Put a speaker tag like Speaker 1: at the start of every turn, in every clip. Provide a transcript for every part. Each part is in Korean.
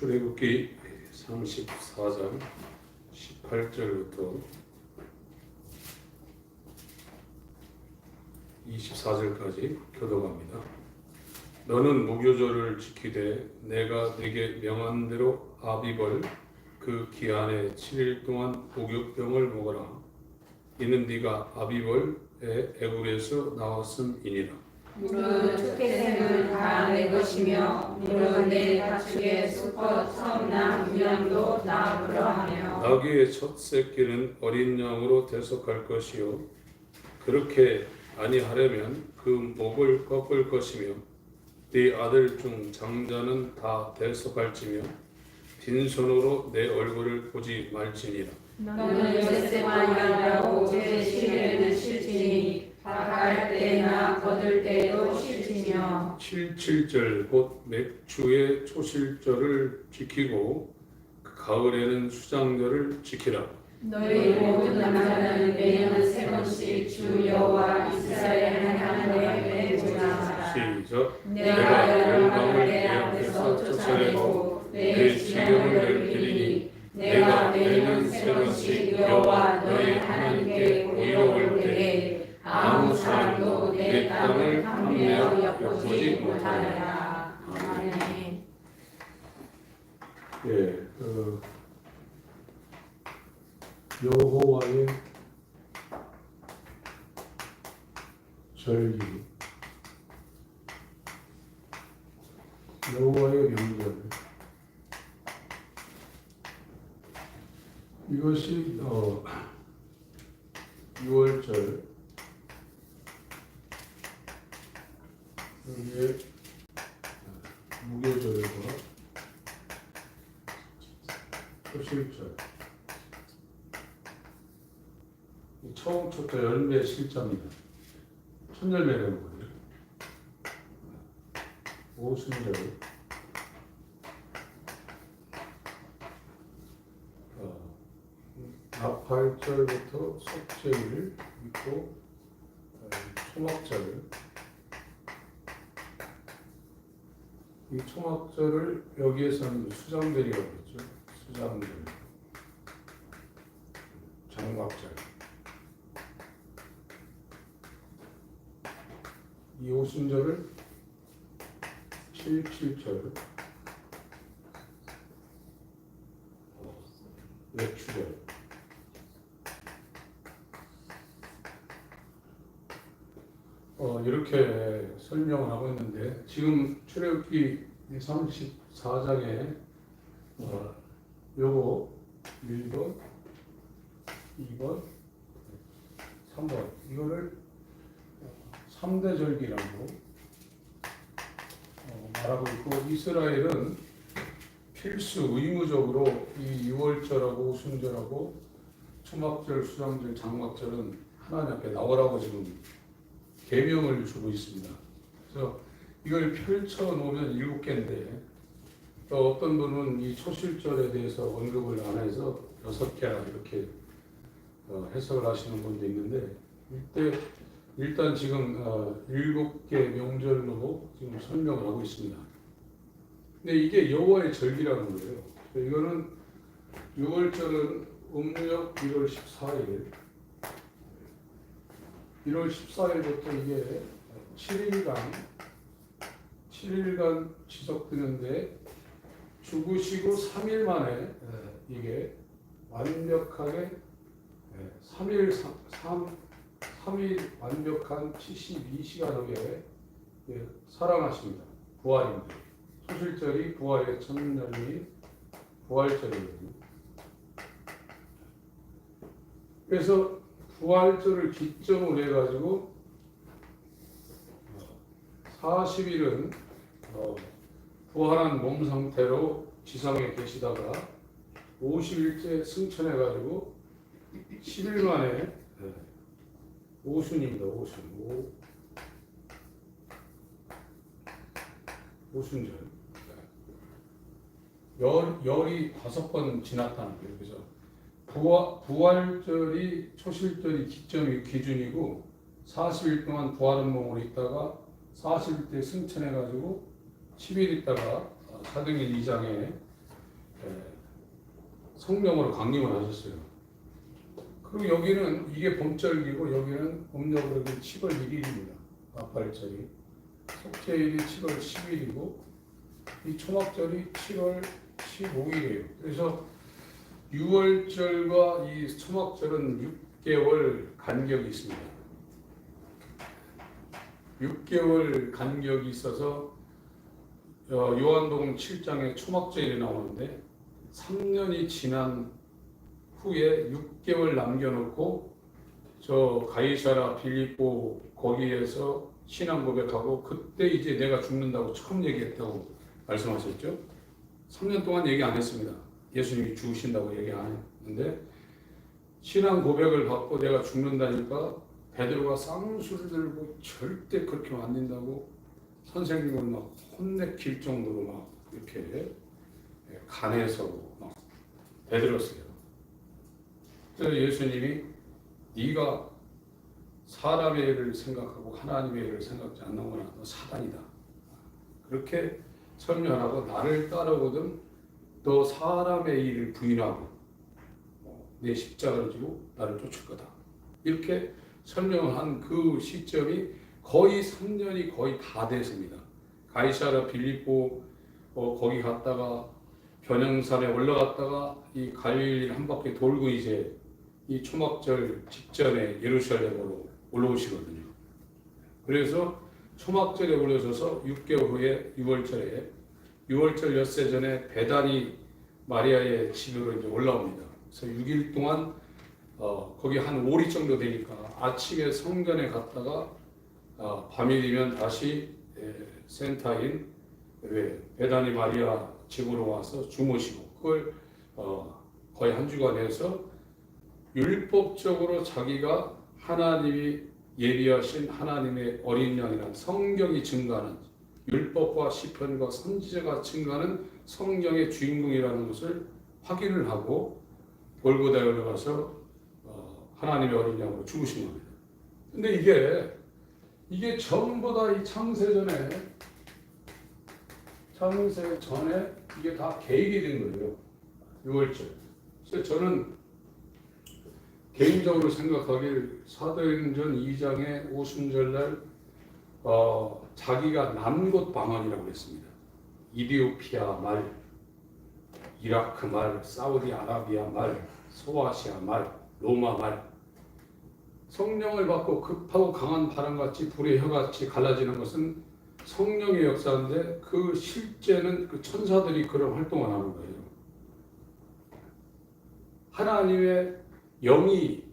Speaker 1: 출애굽기 34장 18절부터 24절까지 교독합니다. 너는 무교절을 지키되 내가 네게 명한 대로 아비벌 그 기한에 7일 동안 목욕병을 먹어라. 이는 네가 아비벌에 애굽에서 나왔음이니라.
Speaker 2: 물은 축제생은 다 내 것이며 물은 내 가축의 수컷 섬남 유양도 다 그러하며
Speaker 1: 나귀의 첫 새끼는 어린 양으로 대속할 것이요 그렇게 아니하려면 그 목을 꺾을 것이며 네 아들 중 장자는 다 대속할지며 빈손으로 내 얼굴을 보지 말지니라.
Speaker 2: 너는 엿새만 일하고 제7일에는 쉴지니 닭할 때나 거둘 때도 쉴지며
Speaker 1: 77절 곧 맥주의 초실절을 지키고 그 가을에는 수장절을 지키라.
Speaker 2: 너희 모든 남자는 매년 3번씩 주 여호와 이스라엘 하나님의 보자.
Speaker 1: 시작.
Speaker 2: 내가 열방을 내 앞에서 쫓아내고 내 지경을 넓히리니 내가 매년 3번씩 여호와 너희 하나님께 보이러 올 때에 아무 사람도 내 땅을 함내어 엿보지 못하리라. 아멘.
Speaker 1: 예, 여호와의 절기, 여호와의 명절. 이것이 6월절, 여기에 무교절과 초실절. 처음부터 열매 실자입니다. 첫 열매라는 거예요. 오순절, 나팔절부터 속죄일 있고 초막절. 이 초막절을 여기에서는 수장절이라고 했죠. 수장절, 장막절. 이 오순절을 77절, 맥주절. 이렇게 설명을 하고 있는데 지금 출애굽기 34장에 요거 1번, 2번, 3번 이거를 3대 절기라고 말하고 있고 이스라엘은 필수 의무적으로 이 6월절하고 오순절하고 초막절, 수장절, 장막절은 하나님 앞에 나오라고 지금 계명을 주고 있습니다. 그래서 이걸 펼쳐 놓으면 7개인데 또 어떤 분은 이 초실절에 대해서 언급을 안 해서 6개라 이렇게 해석을 하시는 분도 있는데 이때 일단 지금 7개 명절로 지금 설명을 하고 있습니다. 근데 이게 여호와의 절기라는 거예요. 이거는 6월절은 음력 1월 14일, 1월 14일부터 이게 7일간 지속되는데 죽으시고 3일 만에 이게 완벽하게 3일 완벽한 72시간 후에 살아나십니다. 부활입니다. 초실절이 부활의 첫날이 부활절이거든요. 그래서 부활절을 기점으로 해가지고 40일은 부활한 몸 상태로 지상에 계시다가 50일째 승천해가지고 10일 만에 오순입니다. 오순절. 열이 5번 지났다는 거예요. 그래서 부활절이 초실절이 기준이고 40일 동안 부활한 몸으로 있다가 40일 때 승천해가지고 10일 있다가 사도행전 2장에 성령으로 강림을 하셨어요. 그리고 여기는 이게 봄절기고 여기는 음력으로 7월 1일입니다. 나팔절이. 속죄일이 7월 10일이고 이 초막절이 7월 15일이에요. 그래서 6월절과 이 초막절은 6개월 간격이 있습니다. 6개월 간격이 있어서 요한복음 7장에 초막절이 나오는데 3년이 지난 후에 6개월 남겨놓고 저 가이사라 빌립보 거기에서 신앙 고백하고 그때 이제 내가 죽는다고 처음 얘기했다고 말씀하셨죠. 3년 동안 얘기 안 했습니다. 예수님이 죽으신다고 얘기 안 했는데 신앙 고백을 받고 내가 죽는다니까 베드로가 쌍수를 들고 절대 그렇게 안 된다고 선생님을 막 혼내킬 정도로 막 이렇게 간에서 막 대들었어요. 그래서 예수님이 네가 사람의 일을 생각하고 하나님의 일을 생각지 않는구나. 너 사단이다. 그렇게 설명하고 나를 따르거든 너 사람의 일을 부인하고 내 십자가를 지고 나를 쫓을 거다. 이렇게 설명을 한 그 시점이 거의 3년이 거의 다 됐습니다. 가이사라 빌립보 거기 갔다가 변형산에 올라갔다가 이 갈릴리를 한 바퀴 돌고 이제 이 초막절 직전에 예루살렘으로 올라오시거든요. 그래서 초막절에 올라서서 6개월 후에 6월절 엿새 전에 베다니 마리아의 집으로 이제 올라옵니다. 그래서 6일 동안 거기 한 5리 정도 되니까 아침에 성전에 갔다가 밤이 되면 다시 센터인 베다니 마리아 집으로 와서 주무시고 그걸 거의 한 주간 해서 율법적으로 자기가 하나님이 예비하신 하나님의 어린 양이란 성경이 증가하는 율법과 시편과 선지자가 증가하는 성경의 주인공이라는 것을 확인을 하고 골고다에 올라가서 하나님의 어린 양으로 죽으신 겁니다. 근데 이게 전부 다 이 창세 전에 이게 다 계획이 된 거예요. 6월절. 그래서 저는 개인적으로 생각하길 사도행전 2장의 오순절날 자기가 남곳 방언이라고 했습니다. 이디오피아 말, 이라크 말, 사우디아라비아 말, 소아시아 말, 로마 말. 성령을 받고 급하고 강한 바람같이 불의 혀같이 갈라지는 것은 성령의 역사인데 그 실제는 그 천사들이 그런 활동을 하는 거예요. 하나님의 영이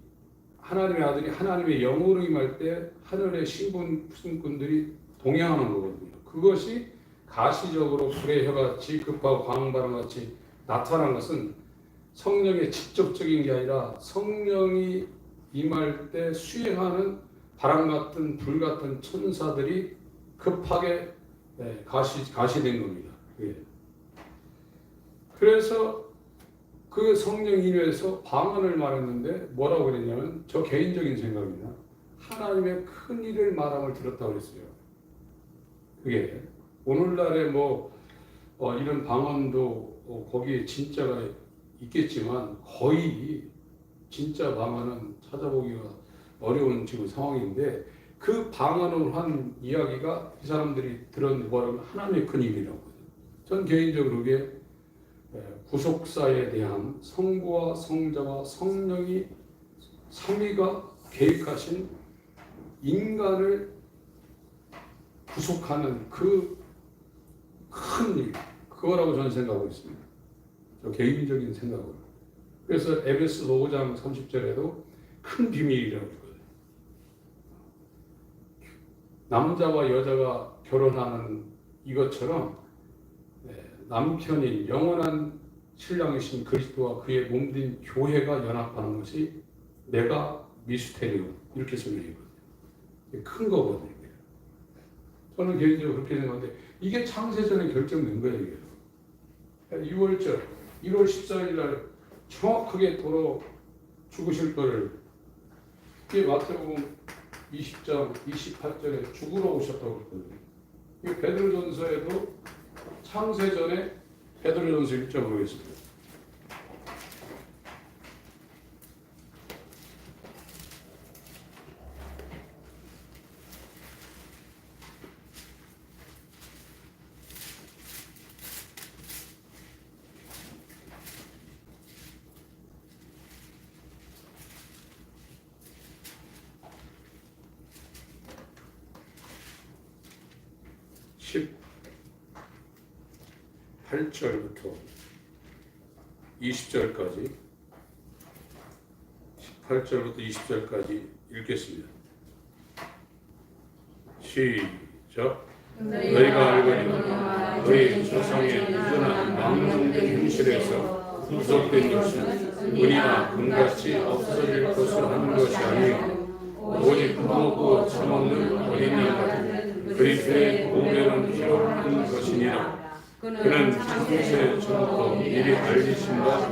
Speaker 1: 하나님의 아들이 하나님의 영으로 임할 때 하늘의 신분들이 동행하는 거거든요. 그것이 가시적으로 불의 혀같이 급하고 강한 바람같이 나타난 것은 성령의 직접적인 게 아니라 성령이 임할 때 수행하는 바람 같은 불 같은 천사들이 급하게 가시된 겁니다. 그래서 그 성령 인해서 방언을 말했는데 뭐라고 그랬냐면 저 개인적인 생각입니다. 하나님의 큰 일을 말함을 들었다고 그랬어요. 그게 오늘날에 이런 방언도 거기에 진짜가 있겠지만 거의 진짜 방언은 찾아보기가 어려운 지금 상황인데 그 방언을 한 이야기가 이 사람들이 들은 뭐라면 하나님의 큰 일이라고. 전 개인적으로 그게 구속사에 대한 성부와 성자와 성령이 삼위가 계획하신 인간을 구속하는 그 큰 일, 그거라고 저는 생각하고 있습니다. 저 개인적인 생각으로. 그래서 에베소서 5장 30절에도 큰 비밀이라고 있거든요. 남자와 여자가 결혼하는 이것처럼 남편인 영원한 신랑이신 그리스도와 그의 몸된 교회가 연합하는 것이 내가 미스테리온 이렇게 설명이거든요. 큰 거거든요. 저는 개인적으로 그렇게 생각하는데 이게 창세전에 결정된 거예요. 이게. 6월절 1월 14일 날 정확하게 돌아 죽으실 거를 이게 마태복음 20장 28절에 죽으러 오셨다고 그랬거든요. 이 베드로전서에도 창세전에 베드로전서 1장 보겠습니다. 십 8절부터 20절까지 18절부터 20절까지 읽겠습니다. 시작. 너희가 알거니와 너희 조상의 무전한 망령된 행실에서 구속된 것은 은이나 금같이 없어질 것을 하는 것이 아니요 오직 먹고 처먹는 어린이 같은 그리스도의 보배는 필요한 것이니라. 그는 창세 전부터 미리 알리신 바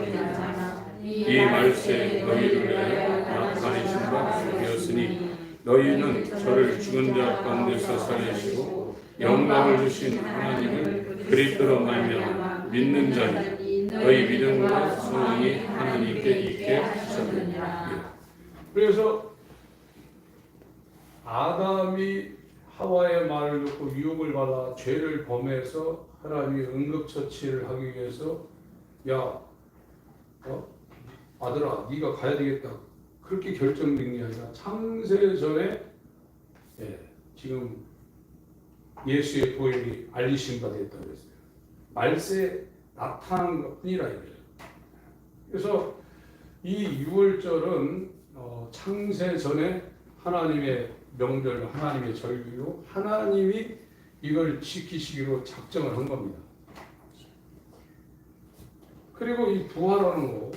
Speaker 1: 이 말세 너희를 위하여 나타내신 바 되었으니 너희는 저를 죽은 자 가운데서 살리시고 영광을 주신 하나님을 그리스도로 말미암아 믿는 자니 너희 믿음과 소망이 하나님께 있게 하셨느니라. 그래서 아담이 하와의 말을 듣고 유혹을 받아 죄를 범해서 하나님이 응급처치를 하기 위해서 야, 아들아 네가 가야 되겠다 그렇게 결정된 게 아니라 창세전에 지금 예수의 보혈이 알리신 바 됐다고 했어요. 말세에 나타난 것뿐이라 이거예요. 그래서 이 6월절은 창세전에 하나님의 명절, 하나님의 절기로 하나님이 이걸 지키시기로 작정을 한 겁니다. 그리고 이 부활하는 거,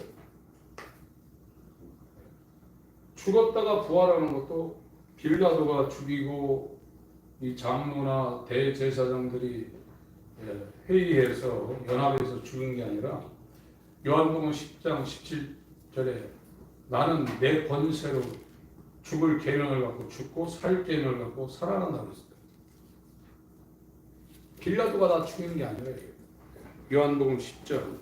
Speaker 1: 죽었다가 부활하는 것도 빌라도가 죽이고 이 장로나 대제사장들이 회의해서 연합해서 죽은 게 아니라 요한복음 10장 17절에 나는 내 권세로 죽을 계명을 갖고 죽고 살 계명을 갖고 살아난다고 했어요. 빌라도가 다 죽인 게 아니라 요한복음 10장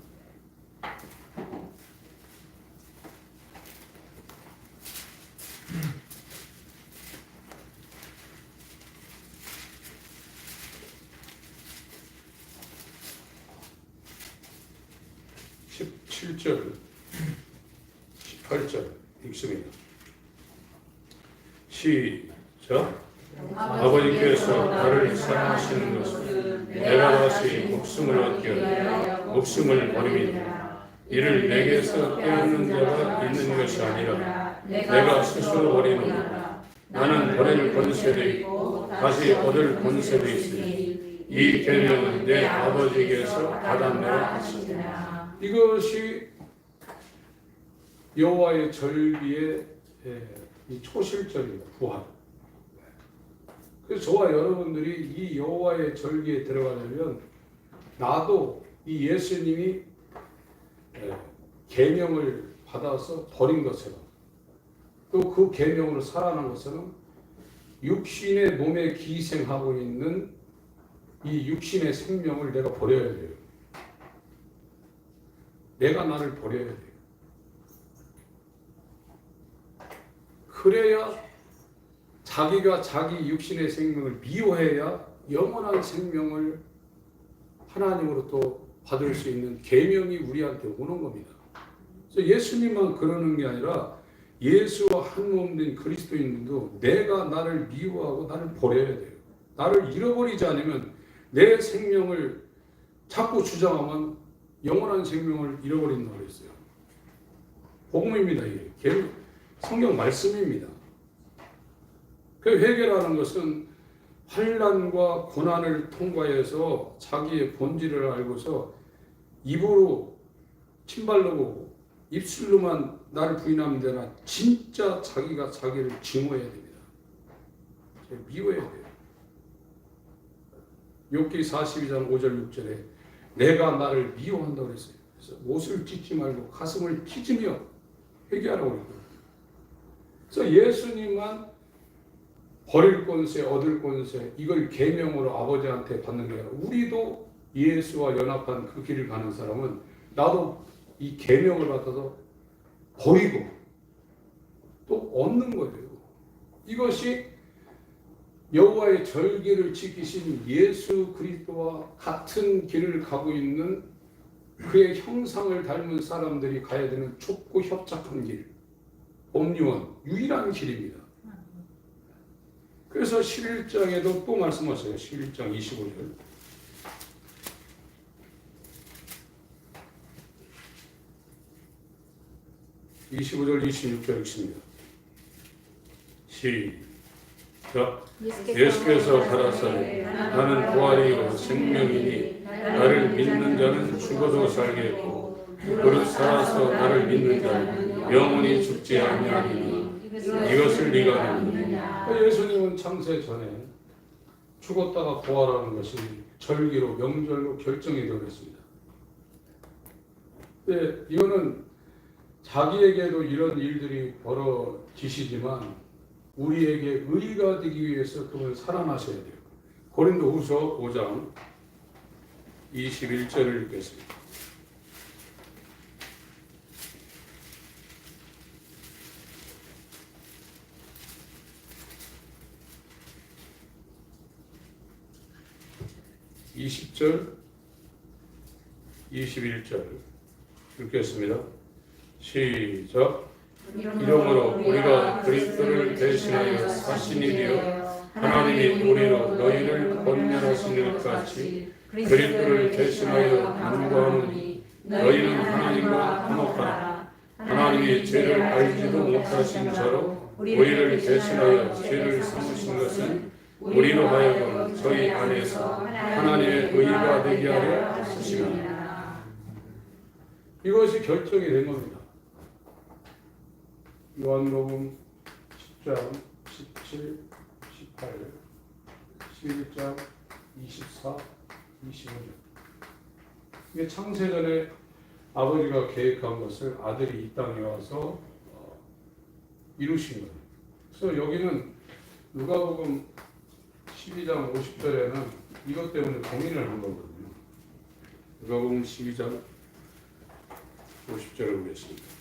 Speaker 1: 17절 18절 읽습니다. 시작. 아버지께서 나를 사랑하시는 것은 내가 다시 목숨을 얻기 위하여 목숨을 버림이니라. 이를 내게서 빼앗는 자가 있는 것이 아니라 내가 스스로 버리노라. 나는 버릴 권세도 있고 다시 얻을 권세도 있으니 이 계명은 내 아버지께서 받았노라 하시니라. 이것이 여호와의 절기의 이 초실절입니다. 부활. 그래서 저와 여러분들이 이 여호와의 절기에 들어가려면 나도 이 예수님이 계명을 받아서 버린 것처럼 또 그 계명으로 살아난 것처럼 육신의 몸에 기생하고 있는 이 육신의 생명을 내가 버려야 돼요. 내가 나를 버려야 돼요. 그래야 자기가 자기 육신의 생명을 미워해야 영원한 생명을 하나님으로부터 받을 수 있는 계명이 우리한테 오는 겁니다. 그래서 예수님만 그러는 게 아니라 예수와 한 몸 된 그리스도인들도 내가 나를 미워하고 나를 버려야 돼요. 나를 잃어버리지 않으면 내 생명을 자꾸 주장하면 영원한 생명을 잃어버린다고 그랬어요. 복음입니다. 이게 성경 말씀입니다. 그 회개라는 것은 환난과 고난을 통과해서 자기의 본질을 알고서 입으로 침발로고 입술로만 나를 부인하면 되나 진짜 자기가 자기를 증오해야 됩니다. 미워해야 돼요. 욥기 42장 5절 6절에 내가 나를 미워한다고 그랬어요. 그래서 옷을 찢지 말고 가슴을 찢으며 회개하라고 그랬거든요. 그래서 예수님만 버릴 권세, 얻을 권세 이걸 계명으로 아버지한테 받는 게 아니라 우리도 예수와 연합한 그 길을 가는 사람은 나도 이 계명을 받아서 버리고 또 얻는 거예요. 이것이 여호와의 절기를 지키신 예수 그리스도와 같은 길을 가고 있는 그의 형상을 닮은 사람들이 가야 되는 좁고 협착한 길, 옴니원, 유일한 길입니다. 그래서 11장에도 또 말씀하세요. 11장 25절. 25절 26절 읽습니다. 시작. 예수께서 가라사대 나는 부활이요 생명이니 나를 믿는 자는 죽어도 살겠고 무릇 살아서 나를 믿는 자는 영원히 죽지 아니하리니 이것을 네가 믿느냐. 예수님은 창세 전에 죽었다가 부활하는 것이 절기로 명절로 결정이 되었습니다. 근데 이거는 자기에게도 이런 일들이 벌어지시지만 우리에게 의가 되기 위해서 그분을 살아나셔야 돼요. 고린도후서 5장 21절을 읽겠습니다. (20절) 21절 읽겠습니다. 시작. 이러므로 우리가 그리스도를 대신하여 사신이 되어 하나님이 우리로 너희를 권면하시는 것 같이 그리스도를 대신하여 간구하노니 너희는 하나님과 화목하라. 하나님이 죄를 알지도 못하신 저로 우리를 대신하여 죄를 삼으신 것은 우리로 하여금 저희 안에서 하나님의 의가 되게 하려 하심이라. 이것이 결정이 된 겁니다. 요한복음 10장 17, 18, 11장 24, 25절. 이게 창세전에 아버지가 계획한 것을 아들이 이 땅에 와서 이루신 거예요. 그래서 여기는 누가복음 12장 50절에는 이것 때문에 고민을 한 거거든요. 누가복음 12장 50절을 보겠습니다.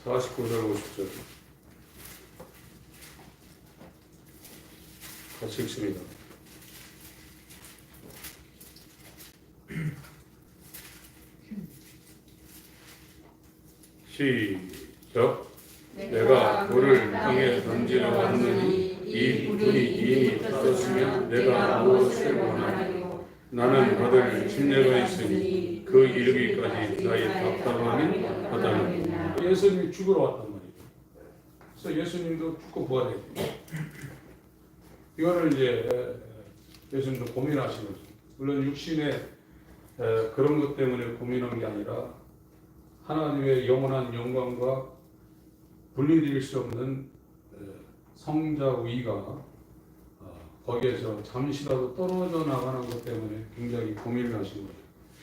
Speaker 1: (49절) 50절 같이 읽습니다. 시작. 내가 돌을 땅에 던지러 왔느니 이 불이 이미 떠졌으면 내가 무엇을 원하리요. 나는 받을 침례가 있으니 그 이르기까지 나의 답답함이 하다니. 예수님이 죽으러 왔단 말이에요. 그래서 예수님도 죽고 부활해요. 이거를 이제 예수님도 고민하시는 거죠. 물론 육신의 그런 것 때문에 고민한 게 아니라 하나님의 영원한 영광과 분리될 수 없는 성자 위가 거기에서 잠시라도 떨어져 나가는 것 때문에 굉장히 고민을 하신 거예요.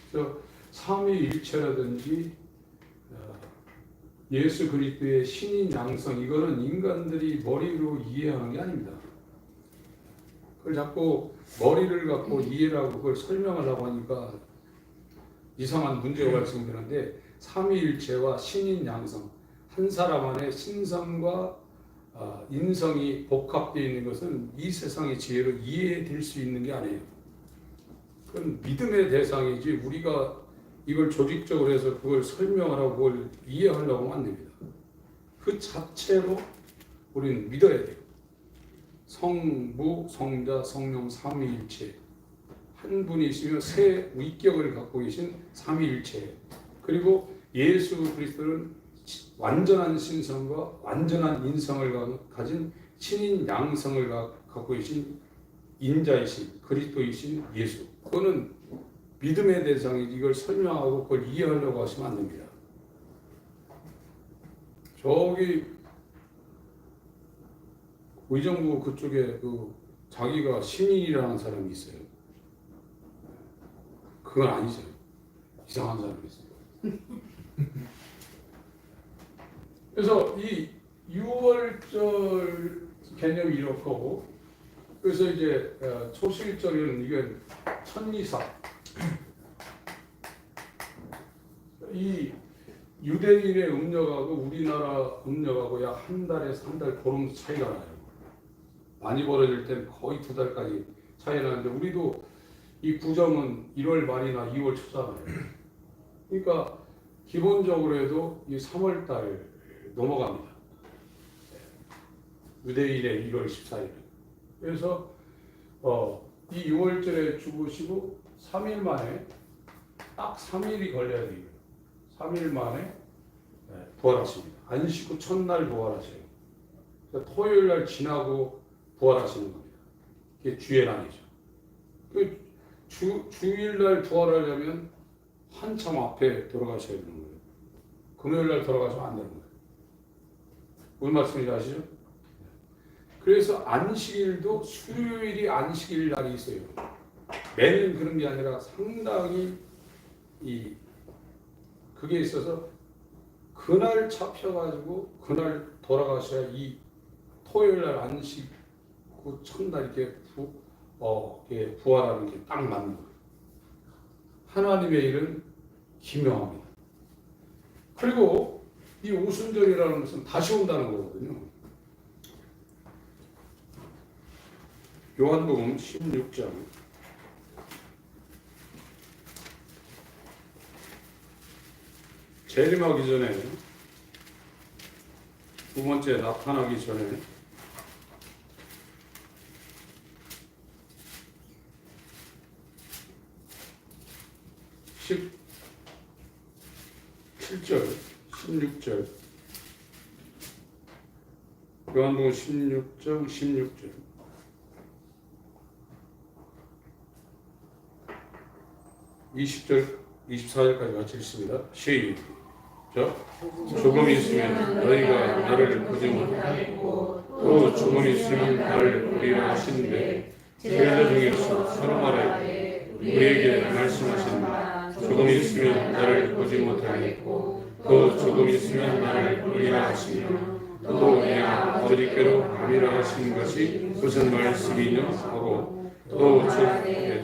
Speaker 1: 그래서 삼위일체라든지 예수 그리스도의 신인 양성, 이거는 인간들이 머리로 이해하는 게 아닙니다. 그걸 자꾸 머리를 갖고 이해하고 그걸 설명하려고 하니까 이상한 문제가 발생되는데, 삼위일체와 신인 양성, 한 사람 안에 신성과 인성이 복합되어 있는 것은 이 세상의 지혜로 이해될 수 있는 게 아니에요. 그건 믿음의 대상이지 우리가 이걸 조직적으로 해서 그걸 설명하라고 그걸 이해하려고 하면 안 됩니다. 그 자체로 우리는 믿어야 돼요. 성부, 성자, 성령 삼위일체, 한 분이 있으면 세 위격을 갖고 계신 삼위일체, 그리고 예수 그리스도는 완전한 신성과 완전한 인성을 가진 신인 양성을 갖고 계신 인자이신 그리스도이신 예수. 그거는 믿음의 대상이 이걸 설명하고 그걸 이해하려고 하시면 안 됩니다. 저기 의정부 그쪽에 자기가 신인이라는 사람이 있어요. 그건 아니죠. 이상한 사람이 있어요. 그래서 이 유월절 개념이 이렇고, 그래서 이제 초실절에는 이게 천리사, 이 유대인의 음력하고 우리나라 음력하고 약 한 달에서 한 달 보름 차이가 나요. 많이 벌어질 땐 거의 2달까지 차이 나는데, 우리도 이 구정은 1월 말이나 2월 초잖아요. 그러니까 기본적으로 해도 이 3월 달 넘어갑니다. 유대인의 1월 14일. 그래서 이 6월절에 죽으시고 3일 만에, 딱 3일이 걸려야 돼요. 3일 만에 부활하십니다. 안식 후 첫날 부활하셔요. 그러니까 토요일 날 지나고 부활하시는 겁니다. 이게 주의 날이죠. 주일 날 부활하려면 한참 앞에 돌아가셔야 되는 거예요. 금요일 날 돌아가시면 안 되는 거예요. 무슨 말씀인지 아시죠? 그래서 안식일도 수요일이 안식일 날이 있어요. 매는 그런 게 아니라 상당히 그게 있어서 그날 잡혀가지고 그날 돌아가셔야 이 토요일 날 안식 그 첫날 이렇게 부활하는 게 딱 맞는 거예요. 하나님의 일은 기묘합니다. 그리고 이 오순절이라는 것은 다시 온다는 거거든요. 요한복음 16장 재림하기 전에, 두 번째 나타나기 전에 17절, 16절, 요한복음 16장 16절, 20절, 24절까지 같이 읽습니다. 시작. 조금 있으면 너희가 나를 보지 못하겠고 또 조금 있으면 나를 보리라 하시는데, 제자 중에서 서로 말하되 우리에게 말씀하신다. 조금 있으면 나를 보지 못하겠고 또 조금 있으면 나를 보리라 하시며, 또 내가 아버지께로 가리라 하신 것이 무슨 말씀이냐 하고, 또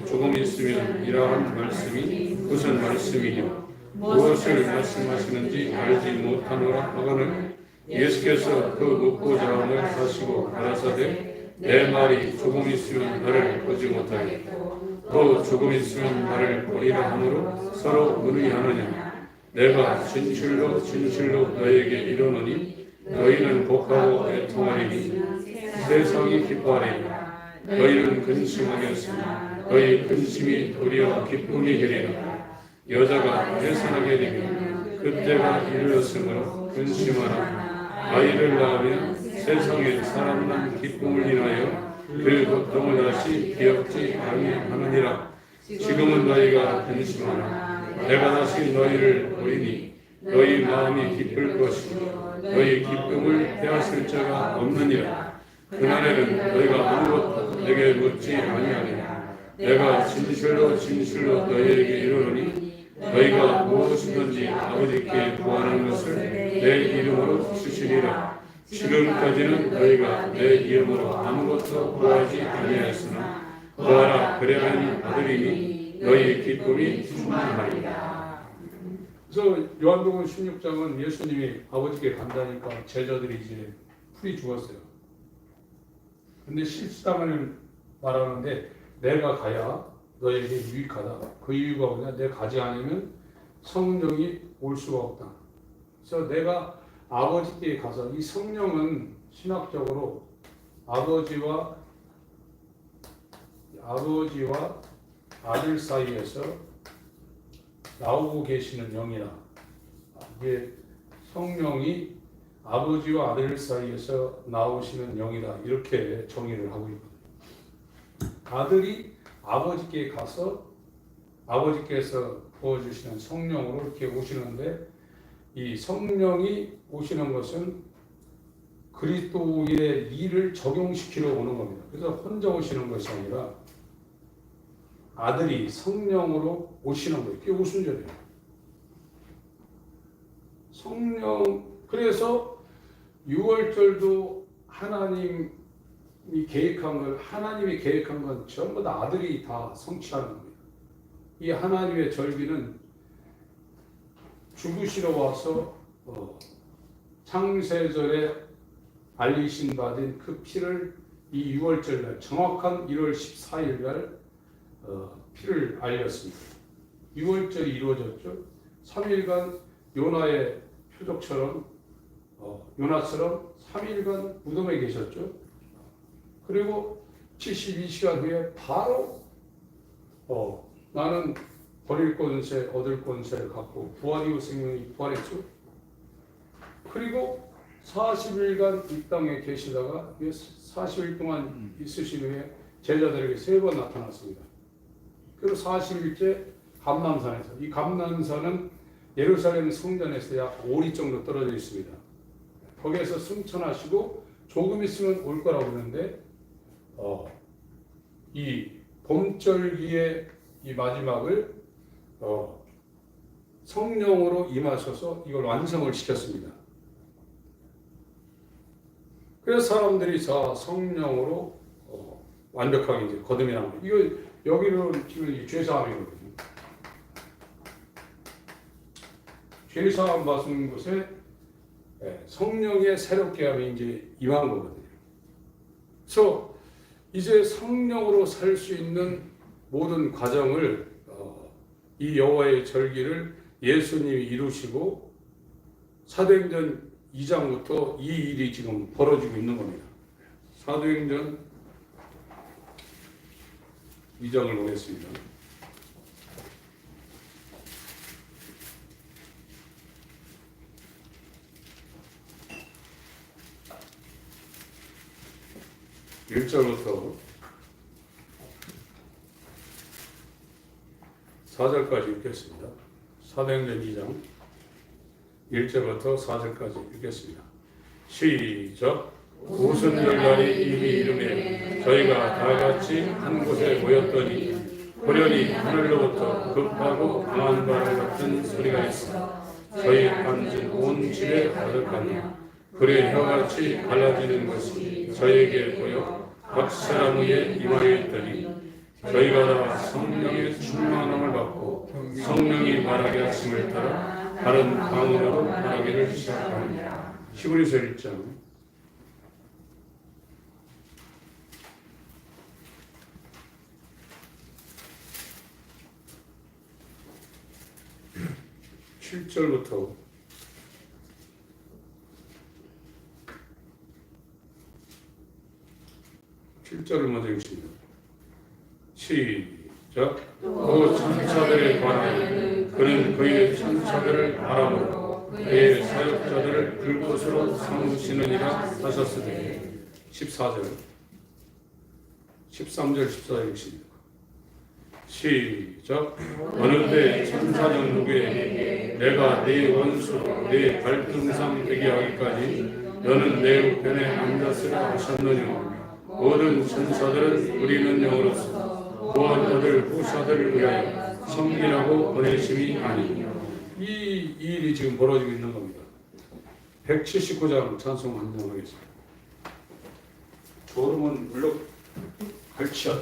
Speaker 1: 조금 있으면 이러한 말씀이 무슨 말씀이냐, 무엇을 말씀하시는지 알지 못하노라 하거늘, 예수께서 그 묻고 자함을 하시고 가라사대, 내 말이 조금 있으면 나를 보지 못하겠고 또 조금 있으면 나를 보리라 하므로 서로 의뢰하느냐. 내가 진실로 진실로 너희에게 이르노니 너희는 복하고 애통하리니 세상이 기뻐하리라. 너희는 근심하겠으나 너희 근심이 도리어 기쁨이 되리라. 여자가 해산하게 되면 그때가 이르렀으므로 근심하라. 아이를 낳으면 세상에 사람난 기쁨을 인하여 그 고통을 다시 기억지 아니하느니라. 지금은 너희가 근심하나 내가 다시 너희를 보리니 너희 마음이 기쁠 것이고 너희 기쁨을 빼앗을 자가 없느니라. 그날에는 너희가 아무것도 내게 묻지 아니하리라. 내가 진실로 진실로 너희에게 이르노니 너희가 무엇이든지 아버지께 구하는 것을 내 이름으로 주시리라. 지금까지는 너희가 내 이름으로 아무것도 구하지 아니하였으나 구하라 그래야만 받으리니 너희 기쁨이 충만하리라. 그래서 요한복음 16장은 예수님이 아버지께 간다니까 제자들이 이제 풀이 죽었어요. 근데 실수당을 말하는데, 내가 가야 너에게 유익하다. 그 이유가 뭐냐? 내가 가지 않으면 성령이 올 수가 없다. 그래서 내가 아버지께 가서, 이 성령은 신학적으로 아버지와 아들 사이에서 나오고 계시는 영이라. 이게 성령이 아버지와 아들 사이에서 나오시는 영이다. 이렇게 정의를 하고 있거든요. 아들이 아버지께 가서 아버지께서 부어주시는 성령으로 이렇게 오시는데, 이 성령이 오시는 것은 그리스도의 일을 적용시키러 오는 겁니다. 그래서 혼자 오시는 것이 아니라 아들이 성령으로 오시는 거예요. 그게 오순절이에요. 성령, 그래서 6월절도 하나님이 계획한 건 전부 다 아들이 다 성취하는 겁니다. 이 하나님의 절기는 죽으시러 와서 창세절에 알리신 받은 그 피를 이 6월절 날 정확한 1월 14일 날 피를 알렸습니다. 6월절이 이루어졌죠. 3일간 요나의 표적처럼 요나처럼 3일간 무덤에 계셨죠. 그리고 72시간 후에 바로 나는 버릴 권세 얻을 권세를 갖고 부활이요 생명이 부활했죠. 그리고 40일간 이 땅에 계시다가 40일 동안 있으신 후에 제자들에게 3번 나타났습니다. 그리고 40일째 감람산에서, 이 감람산은 예루살렘 성전에서 약 5리 정도 떨어져 있습니다. 거기에서 승천하시고 조금 있으면 올 거라고 그러는데 이 봄절기의 이 마지막을 성령으로 임하셔서 이걸 완성을 시켰습니다. 그래서 사람들이 다 성령으로 완벽하게 이제 거듭나는 거예요. 이거 여기는 지금 죄사함이거든요. 죄사함 받은 곳에 성령의 새롭게 함이 이제 임한 거거든요. 그래서 이제 성령으로 살 수 있는 모든 과정을 이 여호와의 절기를 예수님이 이루시고 사도행전 2장부터 이 일이 지금 벌어지고 있는 겁니다. 사도행전 2장을 보겠습니다. (1절부터) 4절까지 읽겠습니다. 사도행전 2장 1절부터 4절까지 읽겠습니다. 시작. 오순절날이 이미 이르매 저희가 다같이 한 곳에 모였더니 호련히 하늘로부터 급하고 강한 바람 같은 소리가 있어 저희 앉은 온 집에 가득하며 불의 혀같이 갈라지는 것이 저희에게 보여 각 사람 위에 임하여 있더니 저희가 다 성령의 충만함을 받고 성령이 말하게 하심을 따라 다른 방언으로 말하기를 시작합니다. 히브리서 1장 7절부터 7절을 먼저 읽습니다. 시작. 또 천사들에 관하여 그는 그의 천사들을 바람으로 그의 사역자들을 불꽃으로 삼으시느니라 하셨으되 14절 13절 14절 읽습니다. 시작. 어느 때 천사는 누구에게 내가 네 원수로 네 발등상 되게 하기까지 너는 내 우편에 앉았으라 하셨느냐. 모든 천사들은 우리는 영으로서 구원 얻을 후사들을 위하여 섬기라고 보내심이 아니냐. 이 일이 지금 벌어지고 있는 겁니다. 179장 찬송 완성하겠습니다. 졸음은 물론 갈치야.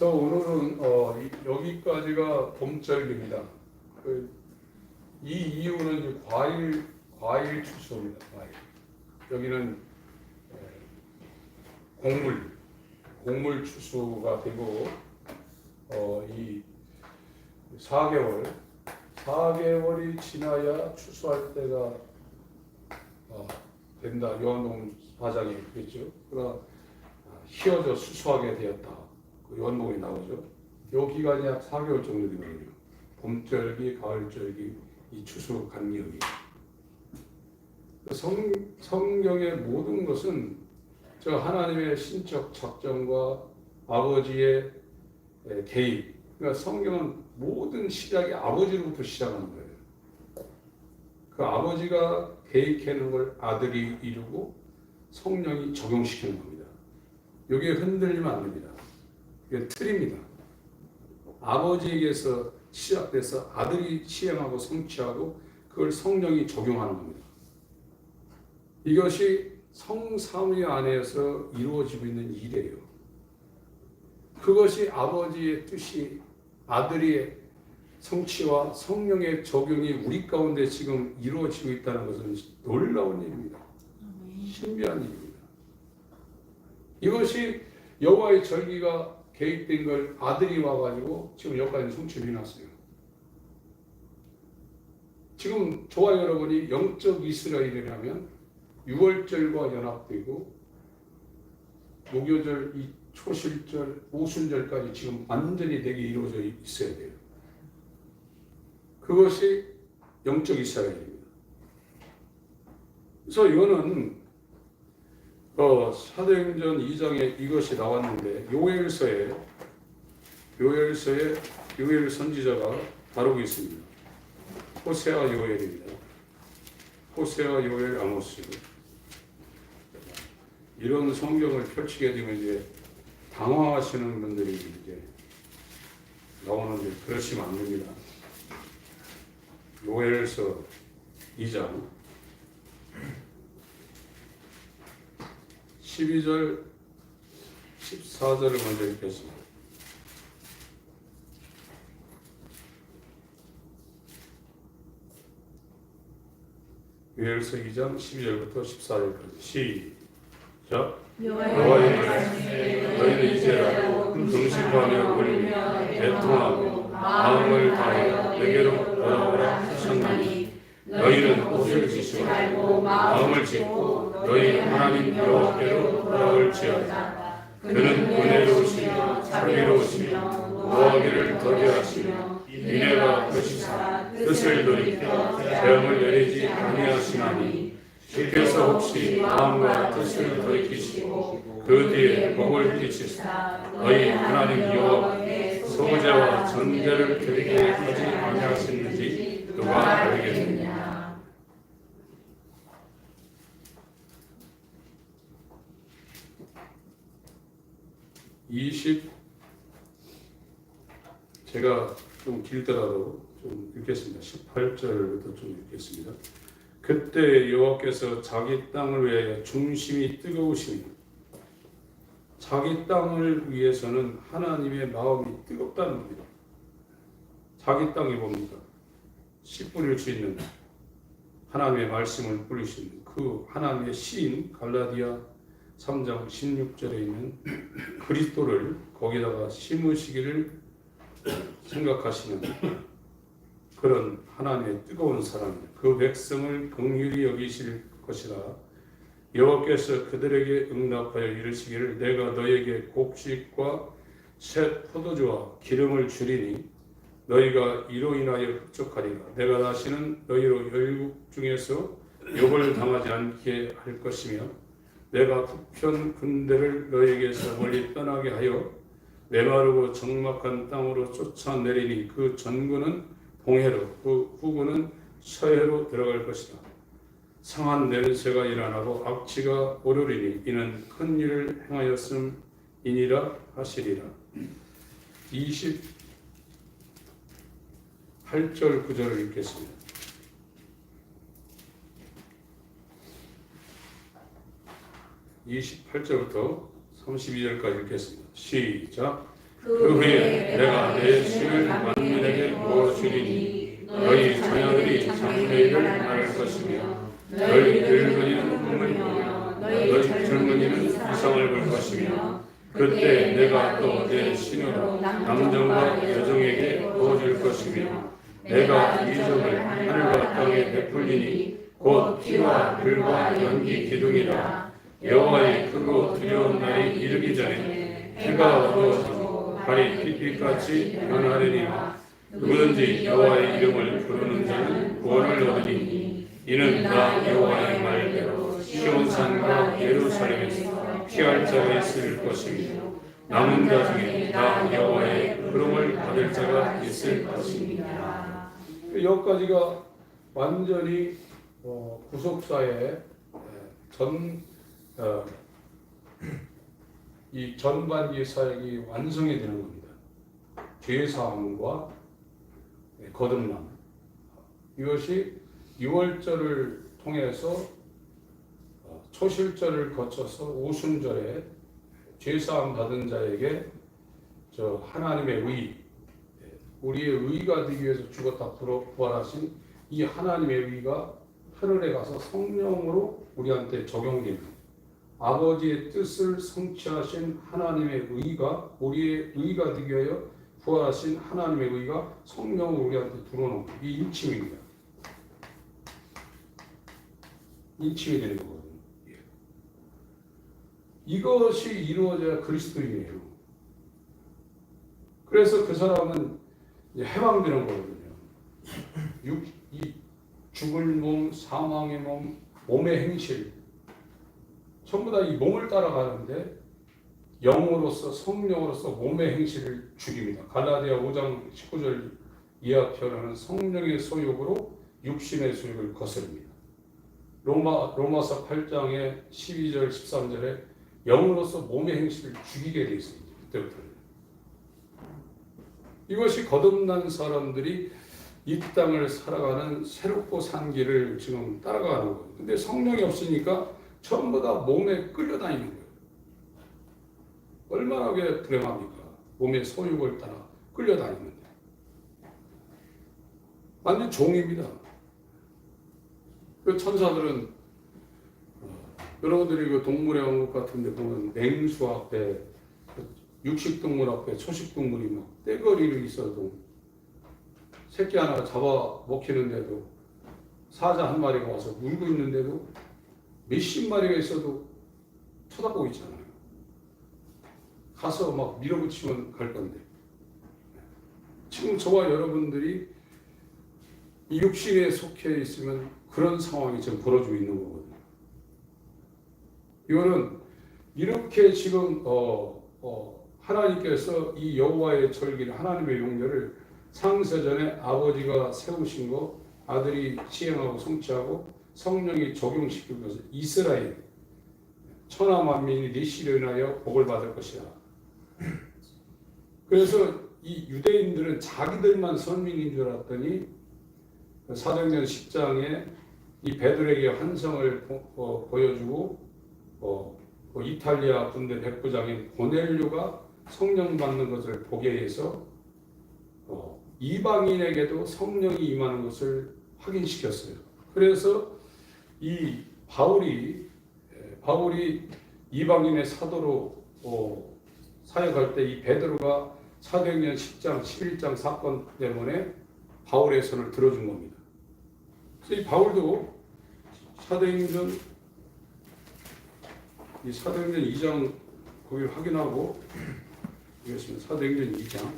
Speaker 1: 그래서 오늘은 여기까지가 봄절기입니다. 이 이유는 이제 과일 추수입니다. 과일. 여기는 곡물 추수가 되고 이 4개월이 지나야 추수할 때가 된다. 요한복음 4장에 있겠죠. 그러나 희어져 수수하게 되었다. 그 요한복음이 나오죠. 요 기간이 약 4개월 정도 되거든요. 봄절기, 가을절기, 이 추수 간격이. 성경의 모든 것은 저 하나님의 신적 작정과 아버지의 개입. 그러니까 성경은 모든 시작이 아버지로부터 시작하는 거예요. 그 아버지가 개입하는 걸 아들이 이루고 성령이 적용시키는 겁니다. 여기에 흔들리면 안 됩니다. 이게 틀입니다. 아버지에게서 시작돼서 아들이 시행하고 성취하고 그걸 성령이 적용하는 겁니다. 이것이 성삼위 안에서 이루어지고 있는 일이에요. 그것이 아버지의 뜻이 아들의 성취와 성령의 적용이 우리 가운데 지금 이루어지고 있다는 것은 놀라운 일입니다. 신비한 일입니다. 이것이 여호와의 절기가 개입된 걸 아들이 와가지고 지금 여기까지 성취를 해놨어요. 지금 저와 여러분이 영적 이스라엘이라면 6월절과 연합되고 목요절, 이 초실절, 오순절까지 지금 완전히 되게 이루어져 있어야 돼요. 그것이 영적 이스라엘입니다. 그래서 이거는 사도행전 2장에 이것이 나왔는데 요엘서에 요엘 선지자가 다루고 있습니다. 호세아 요엘입니다. 호세아 요엘 아모스. 이런 성경을 펼치게 되면 이제 당황하시는 분들이 이제 나오는데 그러시면 안 됩니다. 요엘서 2장 12절 14절을 먼저 읽겠습니다. 요엘서 2장 12절부터 14절까지 시작. 여호와의 말씀에 너희는 이제라도 긍심하며 울며 애통하고 마음을 다하여 내게로 돌아오라 하셨나니 너희는 옷을 짓지 말고 마음을 짓고 너희 하나님 여호와께로 돌아올지어다. 그는 은혜로우시며 자비로우시며 노하기를 더디하시며 인애가 크시사 뜻을 돌이켜 재앙을 내리지 아니하시나니 주께서 혹시 마음과 뜻을 돌이키시고 그 뒤에 복을 끼치사 너희 하나님 여호와께 소제와 전제를 드리게 하지 아니하시는지 누가 알겠느냐. 제가 좀 길더라도 좀 읽겠습니다. 18절부터 좀 읽겠습니다. 그때 여호와께서 자기 땅을 위하여 중심이 뜨거우시니 자기 땅을 위해서는 하나님의 마음이 뜨겁다는 겁니다. 자기 땅이 뭡니까? 씨 뿌릴 수 있는 하나님의 말씀을 뿌릴 수 있는 그 하나님의 시인 갈라디아 3장 16절에 있는 그리스도를 거기다가 심으시기를 생각하시는 그런 하나님의 뜨거운 사랑, 그 백성을 긍휼히 여기실 것이라. 여호와께서 그들에게 응답하여 이르시기를 내가 너에게 곡식과 새 포도주와 기름을 주리니 너희가 이로 인하여 흡족하리라. 내가 다시는 너희로 열국 중에서 욕을 당하지 않게 할 것이며 내가 북편 군대를 너희에게서 멀리 떠나게 하여 메마르고 적막한 땅으로 쫓아내리니 그 전군은 동해로 그 후군은 서해로 들어갈 것이다. 상한 냄새가 일어나고 악취가 오르리니 이는 큰 일을 행하였음이니라 하시리라. 28절 9절을 읽겠습니다. 28절부터 32절까지 읽겠습니다. 시작. 그 후에 내가 내 신을 만민에게 부어주리니 너희 자녀들이 장래일을 말할 것이며 너희 늙은이는 꿈을 꾸며 너희 젊은이는 이상을 볼 것이며 그때 내가 또 내 신으로 남정과 여종에게 부어줄 것이며 내가 이적을 하늘과 땅에 베풀리니 곧 피와 불과 연기 기둥이라. 여호와의 크고 두려운 날이 이르기 전에 해가 어두워지고 달이 빛빛같이 변하리니와 누구든지 여호와의 이름을 부르는 자는 구원을 얻으리니 이는 다 여호와의 말대로 시온산과 예루살렘에서 피할 자가 있을 것이며 남은 자 중에 다 여호와의 부름을 받을 자가 있을 것입니다. 여기까지가 완전히 구속사의 이 전반기 사역이 완성이 되는 겁니다. 죄사함과 거듭남. 이것이 6월절을 통해서 초실절을 거쳐서 오순절에 죄사함 받은 자에게 하나님의 의, 우리의 의가 되기 위해서 죽었다 부활하신 이 하나님의 의가 하늘에 가서 성령으로 우리한테 적용됩니다. 아버지의 뜻을 성취하신 하나님의 의가 우리의 의가 되기 위하여 부활하신 하나님의 의가 성령으로 우리한테 들어오는 이 인침입니다. 인침이 되는 거거든요. 이것이 이루어져야 그리스도인이에요. 그래서 그 사람은 해방되는 거거든요. 이 죽을 몸, 사망의 몸, 몸의 행실 전부 다 이 몸을 따라가는데 영으로서 성령으로서 몸의 행실을 죽입니다. 갈라디아 5장 19절 이하 표현은 성령의 소욕으로 육신의 소욕을 거스릅니다. 로마서 8장의 12절 13절에 영으로서 몸의 행실을 죽이게 되어 있습니다. 그때부터는. 이것이 거듭난 사람들이 이 땅을 살아가는 새롭고 산 길을 지금 따라가는 거예요. 근데 성령이 없으니까 전부 다 몸에 끌려다니는 거예요. 얼마나 그게 불행합니까? 몸의 소욕을 따라 끌려다니는데. 완전 종입니다. 그 천사들은 여러분들이 그 동물의 왕국 같은 데 보면 맹수 앞에 육식동물 앞에 초식동물이 막 떼거리로 있어도 새끼 하나 잡아 먹히는데도 사자 한 마리가 와서 물고 있는데도 몇십 마리가 있어도 쳐다보고 있잖아요. 가서 막 밀어붙이면 갈 건데 지금 저와 여러분들이 이 육신에 속해 있으면 그런 상황이 지금 벌어지고 있는 거거든요. 이거는 이렇게 지금 하나님께서 이 여호와의 절기를 하나님의 용례를 창세전에 아버지가 세우신 거 아들이 시행하고 성취하고 성령이 적용시킨 것을 이스라엘 천하 만민이 네 씨로 인하여 복을 받을 것이라. 그래서 이 유대인들은 자기들만 선민인 줄 알았더니 사도행전 10장에 이 베드로에게 환상을 보여주고 이탈리아 군대 백부장인 고넬료가 성령 받는 것을 보게 해서 이방인에게도 성령이 임하는 것을 확인시켰어요. 그래서 이 바울이 이방인의 사도로 사역할 때 이 베드로가 사도행전 10장, 11장 사건 때문에 바울의 손을 들어준 겁니다. 그래서 이 바울도 사도행전 2장 거기를 확인하고 이것은 사도행전 2장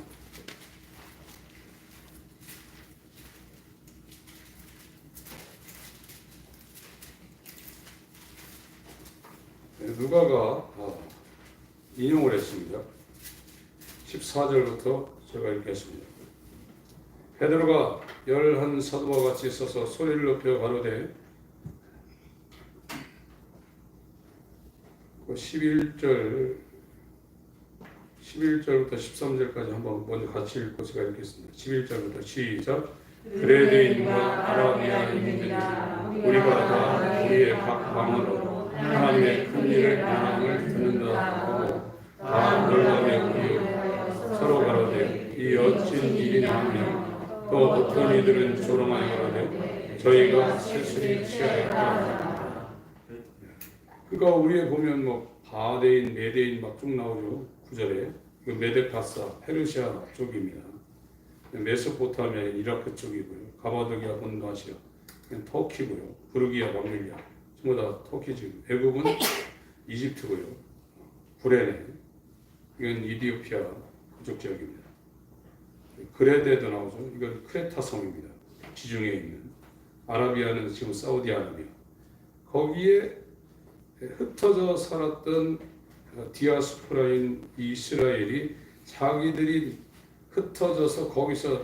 Speaker 1: 누가가 인용을 했습니다. 14절부터 제가 읽겠습니다. 베드로가 11 사도와 같이 서서 소리를 높여 가로되 11절부터 13절까지 한번 먼저 같이 읽고 제가 읽겠습니다. 11절부터 시작. 그레드인과 아라비아인들이나 우리가 다 우리의 각 방언으로 하나님의 큰 일을 반항을 듣는다 하고 다 놀라며 우리 일이 나오며 또 어떤 이들은 조롱하여 가로되 저희가 세술이 취하였다. 그러니까 우리에 보면 뭐 바데인, 메데인 막 쭉 나오죠. 9절에 그 메데파사, 페르시아 쪽입니다. 메소포타미아, 이라크 쪽이고요. 가바도기아, 본도아시아, 터키고요. 부르기아, 바빌리아 전부 다 터키죠. 애굽은 이집트고요. 구레네, 이건 이디오피아 그쪽 지역입니다. 그레데도 나오죠. 이건 크레타 성입니다. 지중해에 있는. 아라비아는 지금 사우디아라비아. 거기에 흩어져 살았던 디아스포라인 이스라엘이 자기들이 흩어져서 거기서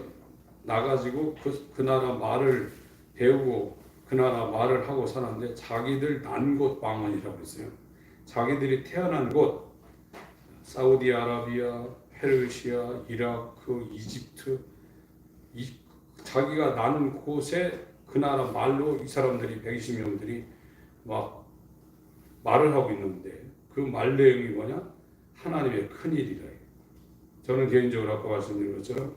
Speaker 1: 나가지고 그 나라 말을 배우고 그 나라 말을 하고 사는데 자기들 난 곳 방언이라고 했어요. 자기들이 태어난 곳 사우디아라비아, 페르시아, 이라크, 이집트 자기가 난 곳에 그 나라 말로 이 사람들이 120명들이 막 말을 하고 있는데 그 말 내용이 뭐냐? 하나님의 큰일이라. 저는 개인적으로 아까 말씀드린 것처럼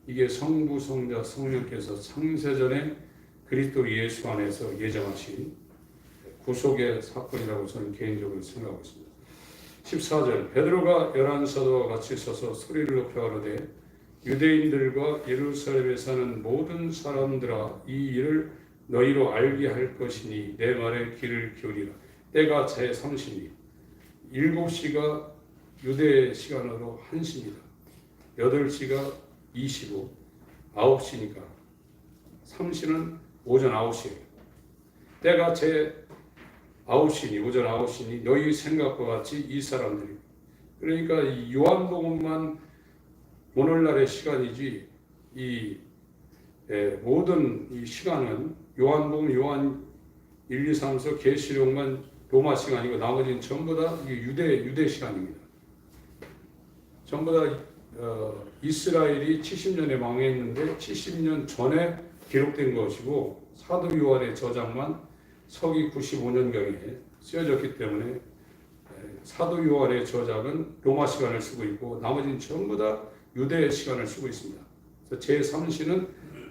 Speaker 1: 이게 성부, 성자, 성령께서 창세전에 그리스도 예수 안에서 예정하신 구속의 사건이라고 저는 개인적으로 생각하고 있습니다. 14절 베드로가 11사도와 같이 서서 소리를 높여 가로되 유대인들과 예루살렘에 사는 모든 사람들아 이 일을 너희로 알게 할 것이니 내 말에 귀를 기울이라. 때가 제3시니 7시가 유대 시간으로 1시입니다. 8시가 2시고 9시니까 3시는 오전 9시예요. 때가 제9시니 오전 9시니 너희 생각과 같이 이 사람들이 그러니까 이 요한복음만 오늘날의 시간이지 이 모든 이 시간은 요한복음, 요한 1, 2, 3서 계시록만 로마 시간이고 나머지는 전부 다 유대 시간입니다. 전부 다 이스라엘이 70년에 망했는데 70년 전에 기록된 것이고 사도 요한의 저작만 서기 95년경에 쓰여졌기 때문에 사도 요한의 저작은 로마 시간을 쓰고 있고 나머지는 전부 다 유대 시간을 쓰고 있습니다. 그래서 제3시는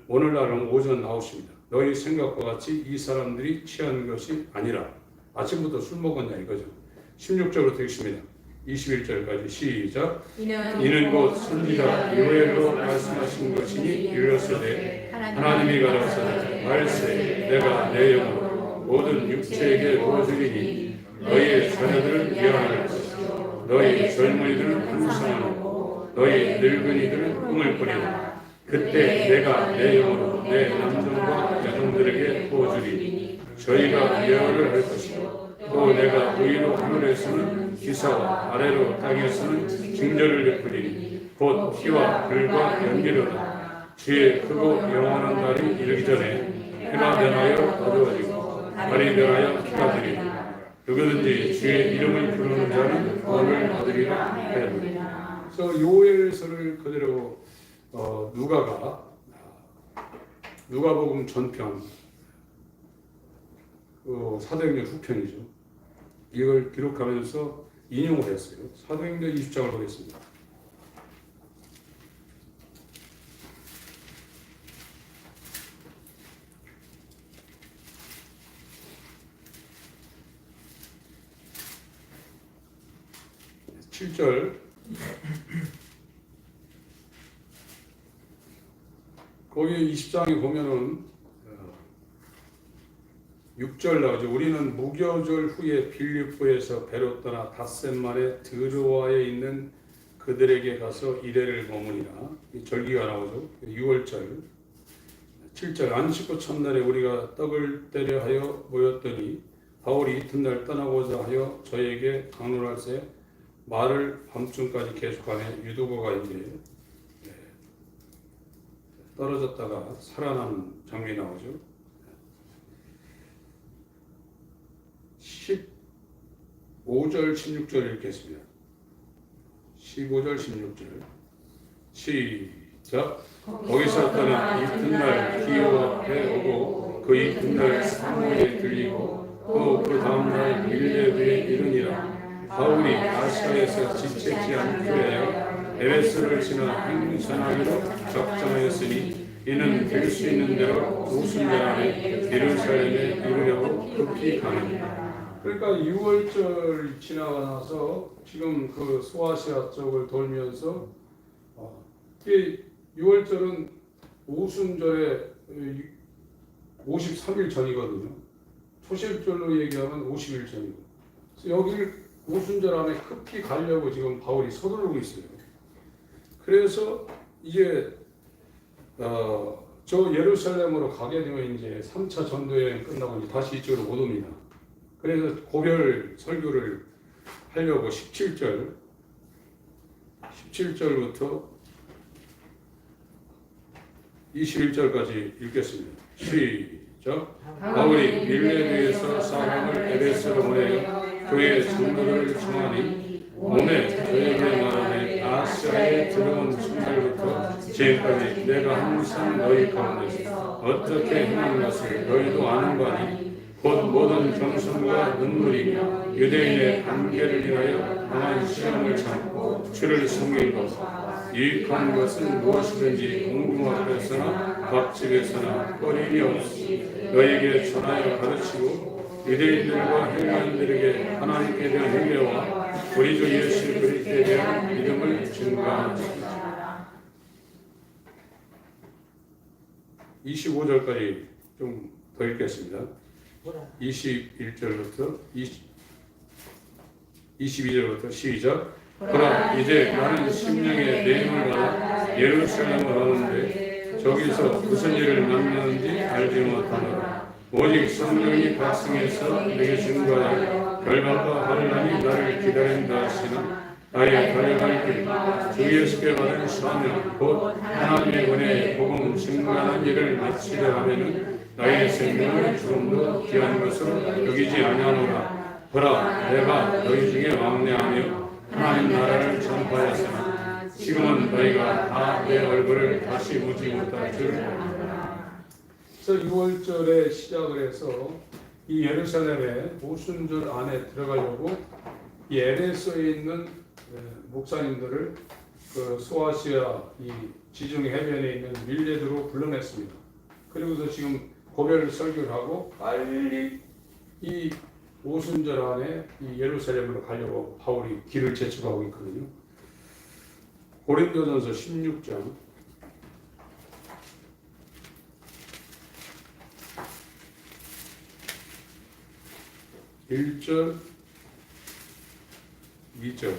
Speaker 1: 오늘날은 오전 9시입니다. 너희 생각과 같이 이 사람들이 취한 것이 아니라 아침부터 술 먹었냐 이거죠. 16절부터 읽습니다. 21절까지 시작. 이는 곧 선지자 요엘로 말씀하신 것이니 이르렀으되 하나님이 가라사대 말세 내가 내 영으로 모든 육체에게 부어주리니 너희의 자녀들은 예언할 것이요 너희 젊은이들은 환상하고 너희 늙은이들은 꿈을 꾸리라. 그때 내가 내 영으로 내 남종과 여종들에게 부어주리니 저희가 예언을 할 것이고 또 내가 위로 하늘에서는 기사와 아래로 땅에서는 징조를 베푸리니 곧 피와 불과 연기로다. 주의 크고 영원한 날이 이르기 전에 해가 변하여 어두워지고 달이 변하여 피가 되리니 누구든지 주의 이름을 부르는 자는 구원을 얻으리라 하였느니라. 그래서 요엘서를 그대로 누가복음 전편 사도행전 후편이죠. 이걸 기록하면서 인용을 했어요. 사도행전 20장을 보겠습니다. (7절) 거기 20장에 보면은 6절 나오죠. 우리는 무교절 후에 빌립보에서 배로 떠나 닷셈만에 드로아에 있는 그들에게 가서 이레를 머무니라. 절기가 나오죠. 6월절 7절 안식구 첫날에 우리가 떡을 떼려 하여 모였더니 바울이 이튿날 떠나고자 하여 저에게 강론할새 말을 밤중까지 계속하네. 유두고가 이제 떨어졌다가 살아나는 장면이 나오죠. 15절 16절 읽겠습니다. 15절 16절 시작. 거기서 떠나 이튿날 기호 앞에 오고 그 이튿날 사무엘에 들리고 또 그 다음날 밀레브에 이르니라. 바울이 아시아에서 지체치 않게 하여 에베소를 지나 행선하기로 작정하였으니 이는 될 수 있는 대로 오순절 안에 예루살렘에 이르려고 급히 가느니라. 그러니까 6월절 지나고 나서 지금 그 소아시아 쪽을 돌면서 이게 6월절은 오순절에 53일 전이거든요. 초실절로 얘기하면 50일 전이고. 그래서 여기를 오순절 안에 급히 가려고 지금 바울이 서두르고 있어요. 그래서 이제 저 예루살렘으로 가게 되면 이제 3차 전도여행 끝나고 이제 다시 이쪽으로 못 옵니다. 그래서 고별 설교를 하려고 17절부터 21절까지 읽겠습니다. 시작. 바울이 밀레드에서 사람을 에베소로 보내어 교회 장로들을 청하니 몸에 저에게 말하되 아시아에 들어온 순날부터 지금까지 내가 항상 너희 가운데서 어떻게 행한 것을 너희도 아는 바니 곧 모든 겸손과 눈물이며 유대인의 관계를 위하여 강한 시험을 참고 주를 섬긴 것 유익한 것은 무엇이든지 공공 앞에서나 밥집에서나 꺼림이 없이 너희에게 전하여 가르치고 유대인들과 헬라인들에게 하나님께 대한 신뢰와 우리 주 예수 그리스도에 대한 믿음을 증거하였습니다. 25절까지 좀 더 읽겠습니다. 21절부터 22절부터 시작. 그러나 이제 나는 심령의 내용을 받아 예루살렘을 오는데 저기서 무슨 일을 만나는지 알지 못하노라. 오직 성령이 각성해서 내게 증거하여 결박과 환난이 나를 기다린다 하시나 나의 달려갈 길, 주 예수께 받은 사명, 곧 하나님의 은혜의 복음 증거하는 일을 마치려 하면은 나의 생명을 조금도 귀한 것으로 여기지 아니하노라. 보라, 내가 너희 중에 왕래하며 하나님 나라를 전파하였으나 지금은 너희가 다 내 얼굴을 다시 보지 못할 줄 아노라. 그래서 6월절에 시작을 해서 이 예루살렘의 오순절 안에 들어가려고 이 에베소에 있는 목사님들을 그 소아시아 이 지중 해변에 있는 밀레드로 불러냈습니다. 그리고서 지금 고별 설교를 하고 빨리 이 오순절 안에 이 예루살렘으로 가려고 바울이 길을 재촉하고 있거든요. 고린도전서 16장 1절 2절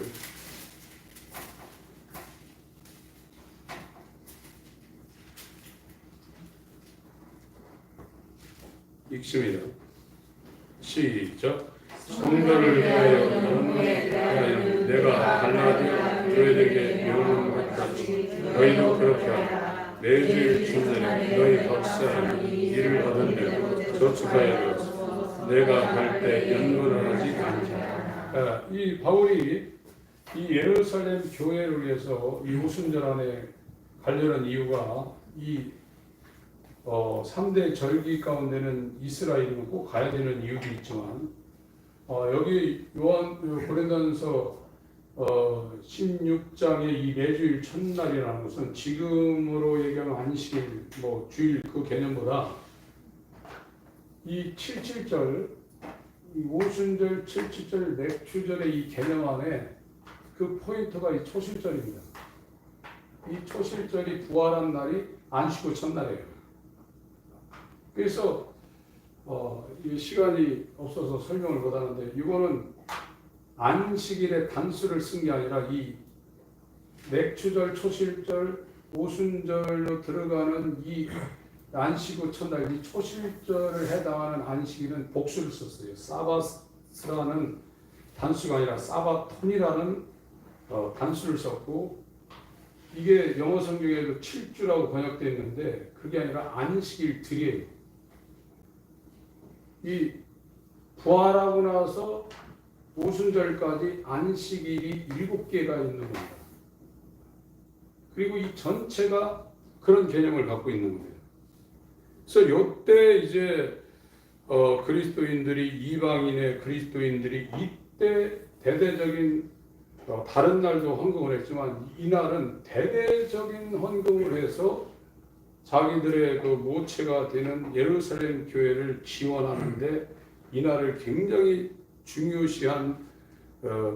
Speaker 1: 읽습니다. 시작. 성도를 위하여 영광에 대하여 내가 갈라디아 교회에게 명령한 것 같이 너희도 그렇게 하라. 매주일 첫날에 너희 박사람이 일을 받은 대로 저축하여 되었어. 내가 갈 때 연금을 하지 않게. 이 바울이 이 예루살렘 교회를 위해서 이 오순절 안에 가려는 이유가 이 3대 절기 가운데는 이스라엘은 꼭 가야 되는 이유도 있지만 여기 고린도전서 16장의 이 매주일 첫날이라는 것은 지금으로 얘기하면 안식일, 뭐 주일 그 개념보다 이 77절, 이 오순절, 77절, 맥주절의 이 개념 안에 그 포인트가 이 초실절입니다. 이 초실절이 부활한 날이 안식 후 첫날이에요. 그래서 이 시간이 없어서 설명을 못하는데 이거는 안식일의 단수를 쓴 게 아니라 이 맥주절, 초실절, 오순절로 들어가는 이 안식 후 첫날, 이 초실절을 해당하는 안식일은 복수를 썼어요. 사바스라는 단수가 아니라 사바톤이라는 단수를 썼고 이게 영어 성경에도 7주라고 번역되어 있는데 그게 아니라 안식일들이에요. 이 부활하고 나서 오순절까지 안식일이 7개가 있는 겁니다. 그리고 이 전체가 그런 개념을 갖고 있는 거예요. 그래서 이때 이제 그리스도인들이 이방인의 그리스도인들이 이때 대대적인 다른 날도 헌금을 했지만 이날은 대대적인 헌금을 해서 자기들의 그 모체가 되는 예루살렘 교회를 지원하는데 이날을 굉장히 중요시한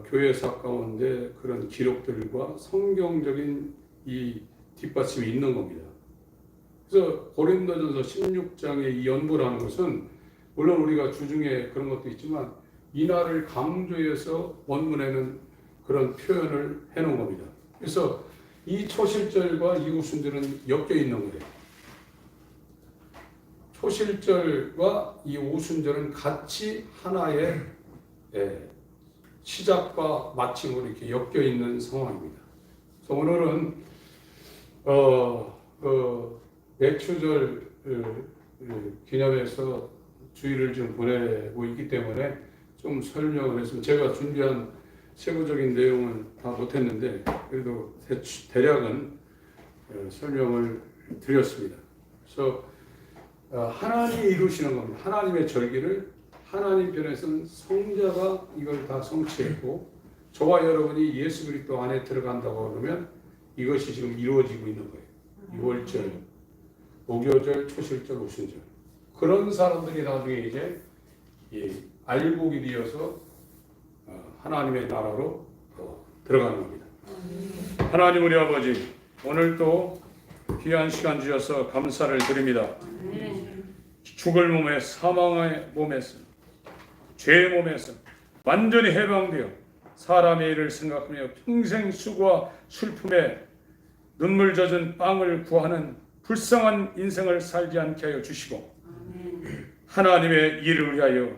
Speaker 1: 교회사 가운데 그런 기록들과 성경적인 이 뒷받침이 있는 겁니다. 그래서 고린도전서 16장의 이 연구를 하는 것은 물론 우리가 주중에 그런 것도 있지만 이날을 강조해서 원문에는 그런 표현을 해놓은 겁니다. 그래서 이 초실절과 이 우순절은 엮여 있는 거예요. 초실절과 이 오순절은 같이 하나의 시작과 마침으로 이렇게 엮여 있는 상황입니다. 그래서 오늘은 맥추절 기념해서 주일을 좀 보내고 있기 때문에 좀 설명을 했습니다. 제가 준비한 세부적인 내용은 다 못했는데 그래도 대략은 설명을 드렸습니다. 그래서 하나님이 이루시는 겁니다. 하나님의 절기를 하나님 편에서는 성자가 이걸 다 성취했고 저와 여러분이 예수 그리스도 안에 들어간다고 그러면 이것이 지금 이루어지고 있는 거예요. 6월절, 목요절, 초실절, 오순절. 그런 사람들이 나중에 이제 알곡이 되어서 하나님의 나라로 들어가는 겁니다. 하나님 우리 아버지, 오늘 또 귀한 시간 주셔서 감사를 드립니다. 죽을 몸에 사망의 몸에서 죄의 몸에서 완전히 해방되어 사람의 일을 생각하며 평생 수고와 슬픔에 눈물 젖은 빵을 구하는 불쌍한 인생을 살지 않게 하여 주시고 하나님의 일을 위하여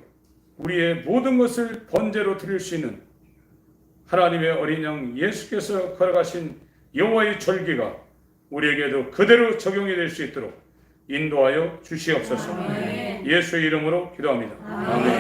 Speaker 1: 우리의 모든 것을 번제로 드릴 수 있는 하나님의 어린 양 예수께서 걸어가신 여호와의 절기가 우리에게도 그대로 적용이 될 수 있도록 인도하여 주시옵소서. 예수의 이름으로 기도합니다. 아멘.